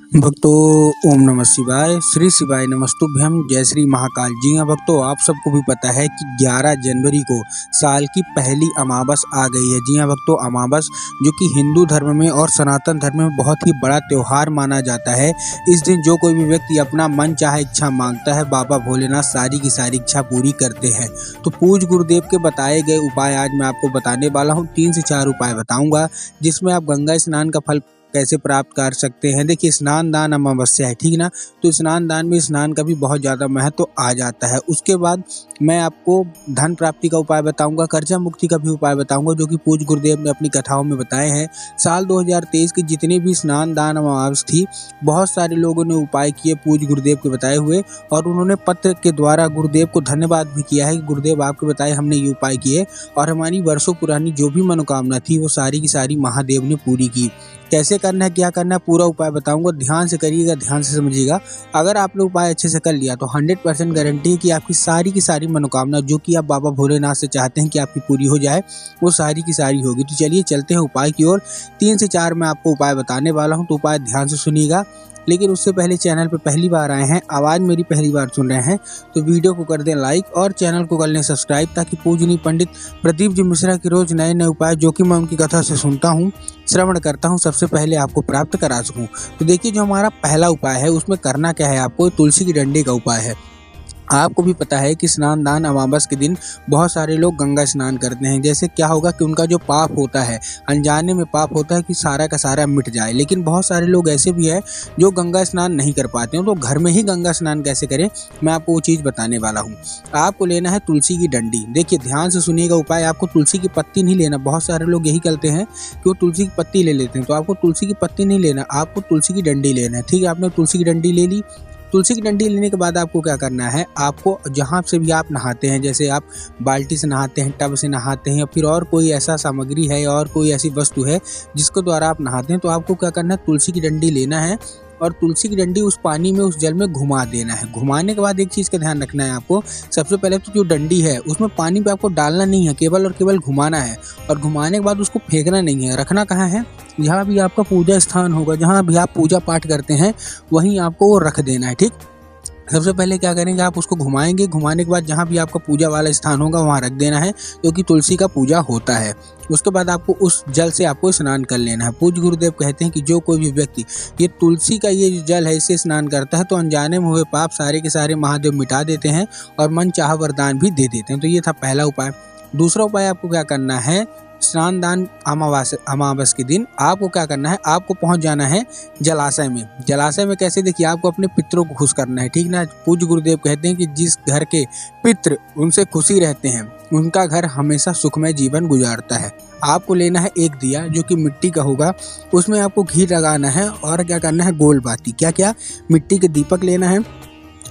भक्तों, ओम नमः शिवाय। श्री शिवाय नमस्तुभ्यं। जय श्री महाकाल। जी हाँ भक्तों, आप सबको भी पता है कि 11 जनवरी को साल की पहली अमावस आ गई है। जी हाँ भक्तों, अमावस जो कि हिंदू धर्म में और सनातन धर्म में बहुत ही बड़ा त्योहार माना जाता है। इस दिन जो कोई भी व्यक्ति अपना मन चाहे इच्छा मांगता है, बाबा भोलेनाथ सारी की सारी इच्छा पूरी करते हैं। तो पूज्य गुरुदेव के बताए गए उपाय आज मैं आपको बताने वाला हूँ। 3 से 4 उपाय बताऊंगा जिसमें आप गंगा स्नान का फल कैसे प्राप्त कर सकते हैं। देखिए, स्नान दान अमावस्या है, ठीक ना। तो स्नान दान में स्नान का भी बहुत ज़्यादा महत्व आ जाता है। उसके बाद मैं आपको धन प्राप्ति का उपाय बताऊंगा, कर्जा मुक्ति का भी उपाय बताऊंगा जो कि पूज्य गुरुदेव ने अपनी कथाओं में बताए हैं। साल 2023 की जितनी भी स्नान दान अमावस थी, बहुत सारे लोगों ने उपाय किए पूज्य गुरुदेव के बताए हुए, और उन्होंने पत्र के द्वारा गुरुदेव को धन्यवाद भी किया है कि गुरुदेव आपके बताए हमने ये उपाय किए और हमारी वर्षों पुरानी जो भी मनोकामना थी वो सारी की सारी महादेव ने पूरी की। कैसे करना है, क्या करना है, पूरा उपाय बताऊंगा। ध्यान से करिएगा, ध्यान से समझिएगा। अगर आपने उपाय अच्छे से कर लिया तो 100% गारंटी है कि आपकी सारी की सारी मनोकामना जो कि आप बाबा भोलेनाथ से चाहते हैं कि आपकी पूरी हो जाए, वो सारी की सारी होगी। तो चलिए चलते हैं उपाय की ओर। 3 से 4 मैं आपको उपाय बताने वाला हूँ, तो उपाय ध्यान से सुनिएगा। लेकिन उससे पहले चैनल पर पहली बार आए हैं, आवाज़ मेरी पहली बार सुन रहे हैं, तो वीडियो को कर दें लाइक और चैनल को कर लें सब्सक्राइब, ताकि पूजनीय पंडित प्रदीप जी मिश्रा के रोज नए नए उपाय जो कि मैं उनकी कथा से सुनता हूँ, श्रवण करता हूँ, सबसे पहले आपको प्राप्त करा सकूँ। तो देखिए, जो हमारा पहला उपाय है उसमें करना क्या है, आपको तुलसी की डंडी का उपाय है। आपको भी पता है कि स्नान दान अमावस के दिन बहुत सारे लोग गंगा स्नान करते हैं। जैसे क्या होगा कि उनका जो पाप होता है, अनजाने में पाप होता है कि सारा का सारा मिट जाए। लेकिन बहुत सारे लोग ऐसे भी हैं जो गंगा स्नान नहीं कर पाते हैं। तो घर में ही गंगा स्नान कैसे करें, मैं आपको वो चीज़ बताने वाला हूँ। आपको लेना है तुलसी की डंडी। देखिए, ध्यान से सुनिएगा उपाय। आपको तुलसी की पत्ती नहीं लेना। बहुत सारे लोग यही करते हैं कि वो तुलसी की पत्ती ले लेते हैं। तो आपको तुलसी की पत्ती नहीं लेना, आपको तुलसी की डंडी लेना है। ठीक है, आपने तुलसी की डंडी ले ली। तुलसी की डंडी लेने के बाद आपको क्या करना है, आपको जहाँ से भी आप नहाते हैं, जैसे आप बाल्टी से नहाते हैं, टब से नहाते हैं, या फिर और कोई ऐसा सामग्री है और कोई ऐसी वस्तु है जिसके द्वारा आप नहाते हैं, तो आपको क्या करना है, तुलसी की डंडी लेना है और तुलसी की डंडी उस पानी में, उस जल में घुमा देना है। घुमाने के बाद एक चीज़ का ध्यान रखना है आपको। सबसे पहले तो जो डंडी है उसमें पानी पे आपको डालना नहीं है, केवल और केवल घुमाना है। और घुमाने के बाद उसको फेंकना नहीं है। रखना कहाँ है, जहाँ भी आपका पूजा स्थान होगा, जहाँ भी आप पूजा पाठ करते हैं, वहीं आपको वो रख देना है। ठीक, सबसे पहले क्या करेंगे, आप उसको घुमाएंगे। घुमाने के बाद जहाँ भी आपका पूजा वाला स्थान होगा वहाँ रख देना है, क्योंकि तुलसी का पूजा होता है। उसके बाद आपको उस जल से आपको स्नान कर लेना है। पूज्य गुरुदेव कहते हैं कि जो कोई भी व्यक्ति ये तुलसी का ये जो जल है इससे स्नान करता है, तो अनजाने में हुए पाप सारे के सारे महादेव मिटा देते हैं और मन चाह वरदान भी दे देते हैं। तो ये था पहला उपाय। दूसरा उपाय आपको क्या करना है, स्नान दान अमावस के दिन आपको क्या करना है, आपको पहुंच जाना है जलाशय में। जलाशय में कैसे, देखिए, आपको अपने पितरों को खुश करना है। ठीक ना। पूज्य गुरुदेव कहते हैं कि जिस घर के पितृ उनसे खुशी रहते हैं, उनका घर हमेशा सुखमय जीवन गुजारता है। आपको लेना है एक दिया जो कि मिट्टी का होगा, उसमें आपको घी लगाना है और क्या करना है, गोल बाती। क्या क्या, मिट्टी के दीपक लेना है,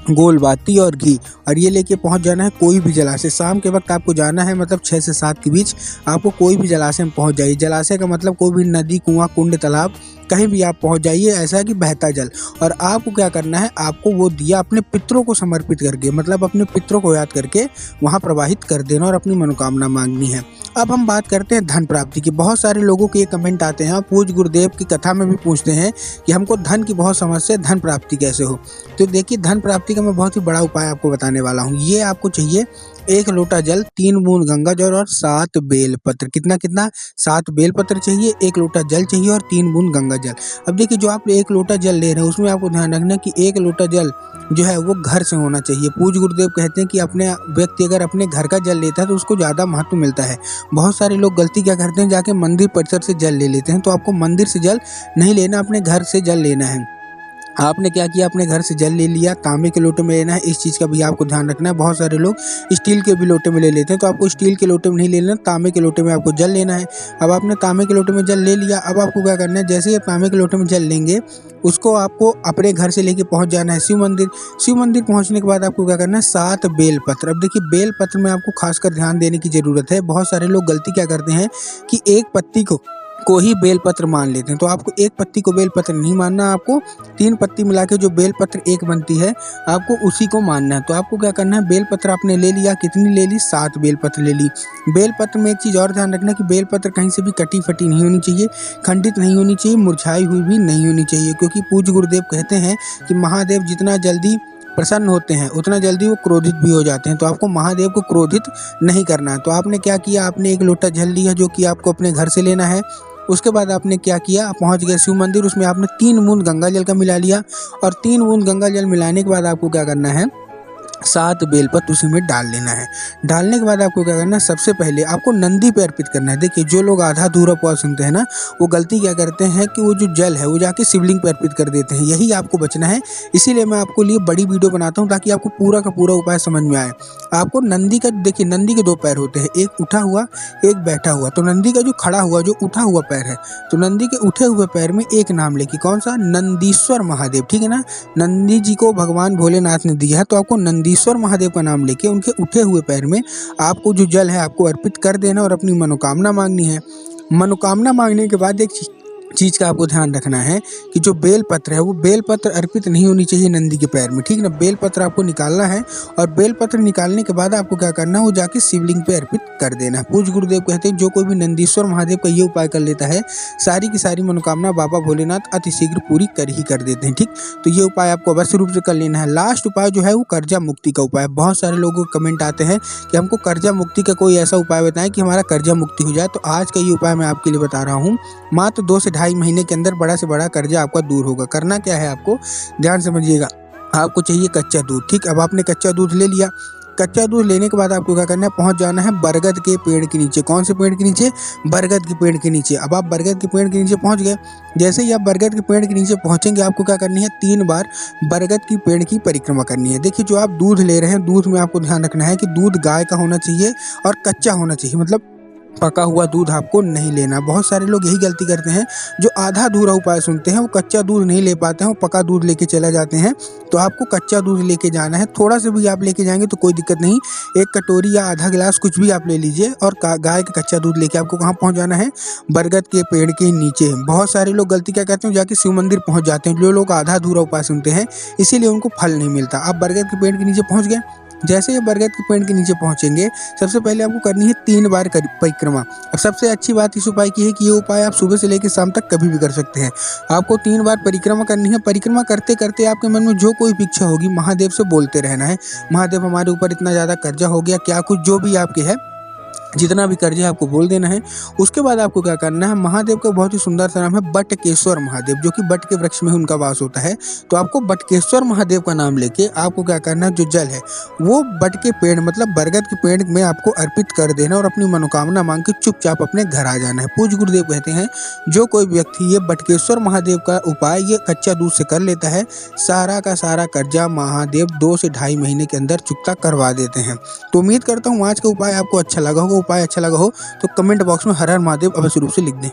गोल बाती और घी, और ये लेके पहुंच जाना है कोई भी जलाशय। शाम के वक्त आपको जाना है, मतलब 6 से 7 के बीच आपको कोई भी जलाशय में पहुंच जाइए। जलाशय का मतलब कोई भी नदी, कुआं, कुंड, तालाब, कहीं भी आप पहुंच जाइए, ऐसा है कि बहता जल। और आपको क्या करना है, आपको वो दिया अपने पितरों को समर्पित करके, मतलब अपने पितरों को याद करके वहाँ प्रवाहित कर देना और अपनी मनोकामना मांगनी है। अब हम बात करते हैं धन प्राप्ति की। बहुत सारे लोगों के ये कमेंट आते हैं और पूज्य गुरुदेव की कथा में भी पूछते हैं कि हमको धन की बहुत समस्या, धन प्राप्ति कैसे हो। तो देखिए, धन प्राप्ति का मैं बहुत ही बड़ा उपाय आपको बताने वाला हूँ। ये आपको चाहिए 1 लोटा जल, 3 बूंद गंगा जल और 7 बेलपत्र। कितना कितना, 7 बेलपत्र चाहिए, 1 लोटा जल चाहिए और 3 बूंद गंगा जल। अब देखिए, जो आप 1 लोटा जल ले रहे हैं उसमें आपको ध्यान रखना कि 1 लोटा जल जो है वो घर से होना चाहिए। पूज्य गुरुदेव कहते हैं कि अपने व्यक्ति अगर अपने घर का जल लेता है तो उसको ज़्यादा महत्व मिलता है। बहुत सारे लोग गलती क्या करते हैं, जाके मंदिर परिसर से जल ले लेते हैं। तो आपको मंदिर से जल नहीं लेना, अपने घर से जल लेना है। आपने क्या किया, अपने घर से जल ले लिया, तांबे के लोटे में लेना है। इस चीज़ का भी आपको ध्यान रखना है। बहुत सारे लोग स्टील के भी लोटे में ले लेते हैं, तो आपको स्टील के लोटे में नहीं ले लेना, तांबे के लोटे में आपको जल लेना है। अब आपने तांबे के लोटे में जल ले लिया, अब आपको क्या करना है, जैसे ही आप तांबे के लोटे में जल लेंगे, उसको आपको अपने घर से लेके पहुंच जाना है शिव मंदिर। शिव मंदिर पहुंचने के बाद आपको क्या करना है, 7 बेलपत्र। अब देखिए, बेलपत्र में आपको खासकर ध्यान देने की ज़रूरत है। बहुत सारे लोग गलती क्या करते हैं कि एक पत्ती को को ही बेलपत्र मान लेते हैं। तो आपको एक पत्ती को बेलपत्र नहीं मानना, आपको 3 पत्ती मिला के जो बेलपत्र एक बनती है आपको उसी को मानना है। तो आपको क्या करना है, बेलपत्र आपने ले लिया, कितनी ले ली, 7 बेलपत्र ले ली। बेलपत्र में एक चीज़ और ध्यान रखना कि बेलपत्र कहीं से भी कटी फटी नहीं होनी चाहिए, खंडित नहीं होनी चाहिए, मुरझाई हुई भी नहीं होनी चाहिए, क्योंकि पूज्य गुरुदेव कहते हैं कि महादेव जितना जल्दी प्रसन्न होते हैं उतना जल्दी वो क्रोधित भी हो जाते हैं। तो आपको महादेव को क्रोधित नहीं करना है। तो आपने क्या किया, आपने एक लोटा जल लिया जो कि आपको अपने घर से लेना है। उसके बाद आपने क्या किया, आप पहुँच गए शिव मंदिर, उसमें आपने 3 बूंद गंगा जल का मिला लिया और 3 बूंद गंगा जल मिलाने के बाद आपको क्या करना है, 7 बेलपत्र उसी में डाल लेना है। डालने के बाद आपको क्या करना है, सबसे पहले आपको नंदी पे अर्पित करना है। देखिए जो लोग आधा अधूरा उपवास सुनते हैं ना, वो गलती क्या करते हैं कि वो जो जल है वो जाके शिवलिंग पे अर्पित कर देते हैं। यही आपको बचना है, इसीलिए मैं आपको लिए बड़ी वीडियो बनाता हूँ ताकि आपको पूरा का पूरा उपाय समझ में आए। आपको नंदी का, देखिए नंदी के 2 पैर होते हैं, एक उठा हुआ एक बैठा हुआ। तो नंदी का जो खड़ा हुआ, जो उठा हुआ पैर है, तो नंदी के उठे हुए पैर में एक नाम लेके, कौन सा, नंदीश्वर महादेव, ठीक है ना। नंदी जी को भगवान भोलेनाथ ने दिया है, तो आपको नंदीश्वर महादेव का नाम लेके उनके उठे हुए पैर में आपको जो जल है आपको अर्पित कर देना और अपनी मनोकामना मांगनी है। मनोकामना मांगने के बाद एक चीज़ का आपको ध्यान रखना है कि जो बेलपत्र है वो बेलपत्र अर्पित नहीं होनी चाहिए नंदी के पैर में, ठीक है ना। बेलपत्र आपको निकालना है और बेलपत्र निकालने के बाद आपको क्या करना है, वो जाके शिवलिंग पे अर्पित कर देना है। पूज्य गुरुदेव कहते हैं जो कोई भी नंदीश्वर महादेव का ये उपाय कर लेता है, सारी की सारी मनोकामना बाबा भोलेनाथ अतिशीघ्र पूरी कर ही कर देते हैं, ठीक। तो ये उपाय आपको अवश्य रूप से कर लेना है। लास्ट उपाय जो है वो कर्जा मुक्ति का उपाय। बहुत सारे लोगों को कमेंट आते हैं कि हमको कर्जा मुक्ति का कोई ऐसा उपाय बताएं कि हमारा कर्जा मुक्ति हो जाए। तो आज का ये उपाय मैं आपके लिए बता रहा हूँ। मात्र 2 से 2.5 महीने के अंदर बड़ा से बड़ा कर्जा आपका दूर होगा। करना क्या है, आपको ध्यान समझिएगा। आपको चाहिए कच्चा दूध, ठीक। अब आपने कच्चा दूध ले लिया। कच्चा दूध लेने के बाद आपको क्या करना है, पहुंच जाना है बरगद के पेड़ के नीचे। कौन से पेड़ के नीचे, बरगद के पेड़ के नीचे। अब आप बरगद के पेड़ के नीचे पहुंच गए। जैसे ही आप बरगद के पेड़ के नीचे पहुंचेंगे, आपको क्या करनी है, 3 बार बरगद की पेड़ की परिक्रमा करनी है। देखिए जो आप दूध ले रहे हैं, दूध में आपको ध्यान रखना है कि दूध गाय का होना चाहिए और कच्चा होना चाहिए, मतलब पका हुआ दूध आपको नहीं लेना। बहुत सारे लोग यही गलती करते हैं, जो आधा अधूरा उपाय सुनते हैं वो कच्चा दूध नहीं ले पाते हैं, वो पका दूध लेके चला जाते हैं। तो आपको कच्चा दूध लेके जाना है। थोड़ा सा भी आप लेके जाएंगे तो कोई दिक्कत नहीं, 1 कटोरी या आधा गिलास कुछ भी आप ले लीजिए और गाय का कच्चा दूध लेके आपको कहाँ पहुँच जाना है, बरगद के पेड़ के नीचे। बहुत सारे लोग गलती क्या करते हैं, जाके शिव मंदिर पहुँच जाते हैं। जो लोग आधा अधूरा उपाय सुनते हैं इसीलिए उनको फल नहीं मिलता। आप बरगद के पेड़ के नीचे पहुँच गए। जैसे ही बरगद के पेड़ के नीचे पहुंचेंगे, सबसे पहले आपको करनी है 3 बार परिक्रमा। अब सबसे अच्छी बात इस उपाय की है कि ये उपाय आप सुबह से लेकर शाम तक कभी भी कर सकते हैं। आपको 3 बार परिक्रमा करनी है। परिक्रमा करते करते आपके मन में जो कोई भी इच्छा होगी महादेव से बोलते रहना है। महादेव हमारे ऊपर इतना ज़्यादा कर्जा हो गया, क्या कुछ जो भी आपके है, जितना भी कर्ज है आपको बोल देना है। उसके बाद आपको क्या करना है, महादेव का बहुत ही सुंदर सा नाम है बटकेश्वर महादेव, जो कि बट के वृक्ष में उनका वास होता है। तो आपको बटकेश्वर महादेव का नाम लेके आपको क्या करना है, जो जल है वो बट के पेड़, मतलब बरगद के पेड़ में आपको अर्पित कर देना और अपनी मनोकामना मांग के चुपचाप अपने घर आ जाना है। पूज्य गुरुदेव कहते हैं जो कोई व्यक्ति ये बटकेश्वर महादेव का उपाय ये कच्चा दूध से कर लेता है, सारा का सारा कर्जा महादेव 2 से 2.5 महीने के अंदर चुकता करवा देते हैं। तो उम्मीद करता हूँ आज का उपाय आपको अच्छा लगा होगा। उपाय अच्छा लगा हो तो कमेंट बॉक्स में हर हर महादेव अवश्य रूप से लिख दें।